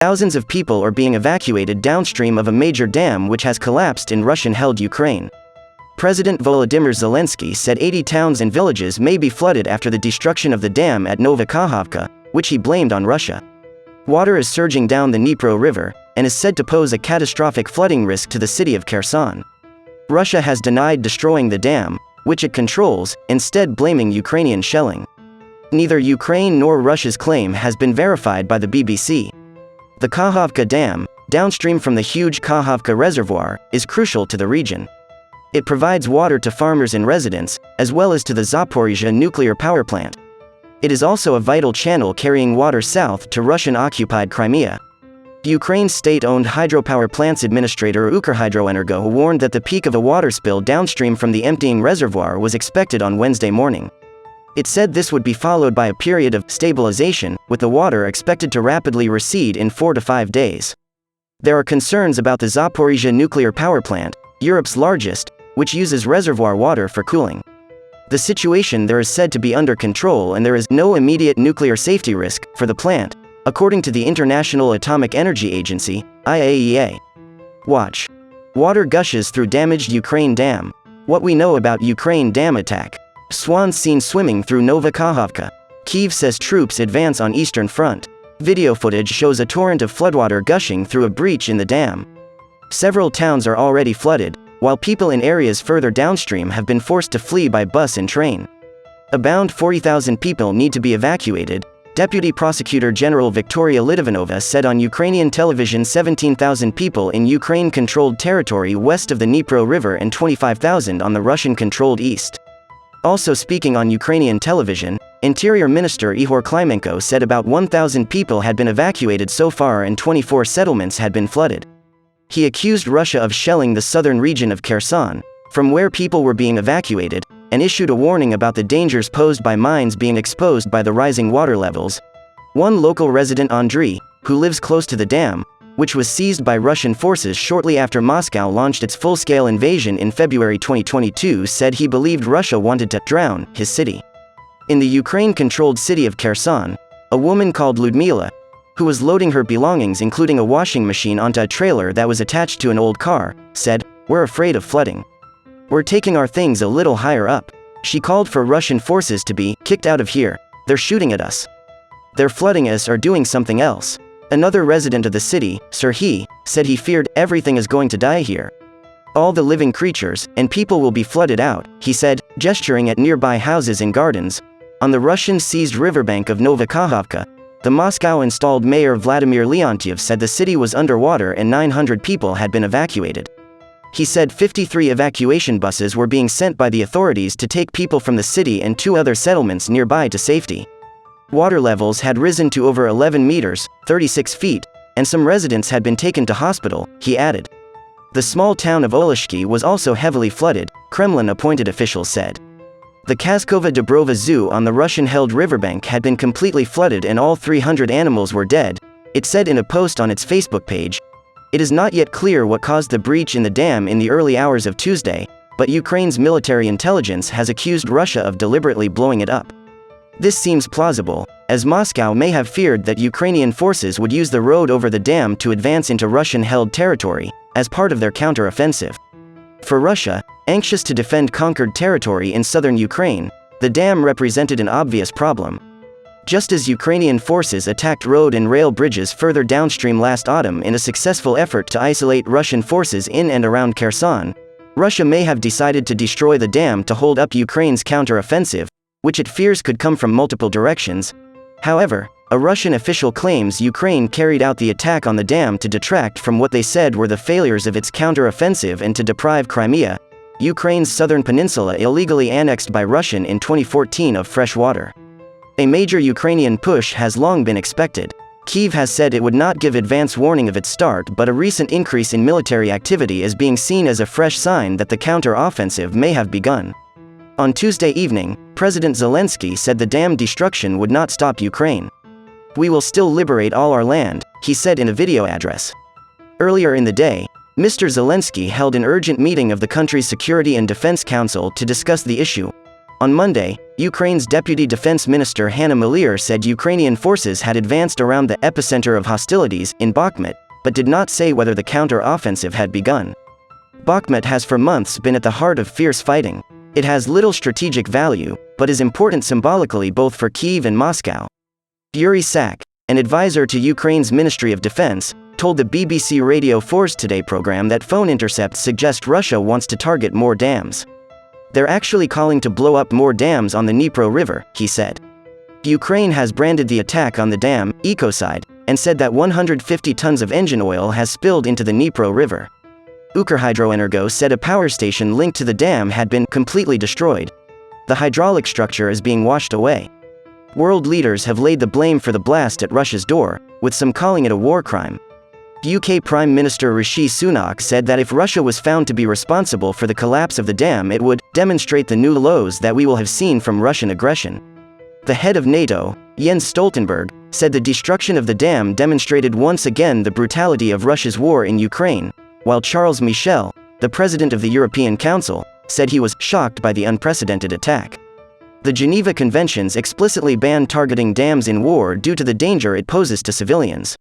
Thousands of people are being evacuated downstream of a major dam which has collapsed in Russian-held Ukraine. President Volodymyr Zelensky said 80 towns and villages may be flooded after the destruction of the dam at Nova Kakhovka, which he blamed on Russia. Water is surging down the Dnipro River, and is said to pose a catastrophic flooding risk to the city of Kherson. Russia has denied destroying the dam, which it controls, instead blaming Ukrainian shelling. Neither Ukraine nor Russia's claim has been verified by the BBC. The Kakhovka Dam, downstream from the huge Kakhovka reservoir, is crucial to the region. It provides water to farmers and residents, as well as to the Zaporizhzhia nuclear power plant. It is also a vital channel carrying water south to Russian-occupied Crimea. Ukraine's state-owned hydropower plant's administrator Ukrhydroenergo warned that the peak of a water spill downstream from the emptying reservoir was expected on Wednesday morning. It said this would be followed by a period of stabilization, with the water expected to rapidly recede in 4 to 5 days. There are concerns about the Zaporizhzhia nuclear power plant, Europe's largest, which uses reservoir water for cooling. The situation there is said to be under control and there is no immediate nuclear safety risk for the plant, according to the International Atomic Energy Agency, IAEA. Watch. Water gushes through damaged Ukraine dam. What we know about Ukraine dam attack. Swans seen swimming through Nova Kakhovka. Kyiv says troops advance on Eastern Front. Video footage shows a torrent of floodwater gushing through a breach in the dam. Several towns are already flooded, while people in areas further downstream have been forced to flee by bus and train. About 40,000 people need to be evacuated, Deputy Prosecutor General Victoria Litvinova said on Ukrainian television. 17,000 people in Ukraine-controlled territory west of the Dnipro River and 25,000 on the Russian-controlled east. Also speaking on Ukrainian television, Interior Minister Ihor Klimenko said about 1,000 people had been evacuated so far and 24 settlements had been flooded. He accused Russia of shelling the southern region of Kherson, from where people were being evacuated, and issued a warning about the dangers posed by mines being exposed by the rising water levels. One local resident, Andriy, who lives close to the dam, which was seized by Russian forces shortly after Moscow launched its full-scale invasion in February 2022, said he believed Russia wanted to drown his city. In the Ukraine-controlled city of Kherson, a woman called Ludmila, who was loading her belongings including a washing machine onto a trailer that was attached to an old car, said, "We're afraid of flooding. We're taking our things a little higher up." She called for Russian forces to be kicked out of here. "They're shooting at us. They're flooding us or doing something else." Another resident of the city, Serhiy, said he feared everything is going to die here. "All the living creatures and people will be flooded out," he said, gesturing at nearby houses and gardens. On the Russian-seized riverbank of Nova Kakhovka, the Moscow-installed mayor Vladimir Leontiev said the city was underwater and 900 people had been evacuated. He said 53 evacuation buses were being sent by the authorities to take people from the city and 2 other settlements nearby to safety. Water levels had risen to over 11 meters, 36 feet, and some residents had been taken to hospital, he added. The small town of Oleshki was also heavily flooded, Kremlin-appointed officials said. The Kazkova Dubrova Zoo on the Russian-held riverbank had been completely flooded and all 300 animals were dead, it said in a post on its Facebook page. It is not yet clear what caused the breach in the dam in the early hours of Tuesday, but Ukraine's military intelligence has accused Russia of deliberately blowing it up. This seems plausible, as Moscow may have feared that Ukrainian forces would use the road over the dam to advance into Russian-held territory, as part of their counter-offensive. For Russia, anxious to defend conquered territory in southern Ukraine, the dam represented an obvious problem. Just as Ukrainian forces attacked road and rail bridges further downstream last autumn in a successful effort to isolate Russian forces in and around Kherson, Russia may have decided to destroy the dam to hold up Ukraine's counter-offensive, which it fears could come from multiple directions. However, a Russian official claims Ukraine carried out the attack on the dam to detract from what they said were the failures of its counter-offensive and to deprive Crimea, Ukraine's southern peninsula illegally annexed by Russia in 2014, of fresh water. A major Ukrainian push has long been expected. Kyiv has said it would not give advance warning of its start, but a recent increase in military activity is being seen as a fresh sign that the counter-offensive may have begun. On Tuesday evening, President Zelensky said the dam destruction would not stop Ukraine. "We will still liberate all our land," he said in a video address. Earlier in the day, Mr. Zelensky held an urgent meeting of the country's Security and Defense Council to discuss the issue. On Monday, Ukraine's Deputy Defense Minister Hanna Maliar said Ukrainian forces had advanced around the epicenter of hostilities in Bakhmut, but did not say whether the counter-offensive had begun. Bakhmut has for months been at the heart of fierce fighting. It has little strategic value, but is important symbolically both for Kyiv and Moscow. Yuri Sak, an advisor to Ukraine's Ministry of Defense, told the BBC Radio 4's Today program that phone intercepts suggest Russia wants to target more dams. They're actually calling to blow up more dams on the Dnipro River, he said. Ukraine has branded the attack on the dam ecocide, and said that 150 tons of engine oil has spilled into the Dnipro River. Ukrhydroenergo said a power station linked to the dam had been completely destroyed. The hydraulic structure is being washed away. World leaders have laid the blame for the blast at Russia's door, with some calling it a war crime. UK Prime Minister Rishi Sunak said that if Russia was found to be responsible for the collapse of the dam, it would demonstrate the new lows that we will have seen from Russian aggression. The head of NATO, Jens Stoltenberg, said the destruction of the dam demonstrated once again the brutality of Russia's war in Ukraine, while Charles Michel, the president of the European Council, said he was shocked by the unprecedented attack. The Geneva Conventions explicitly ban targeting dams in war due to the danger it poses to civilians.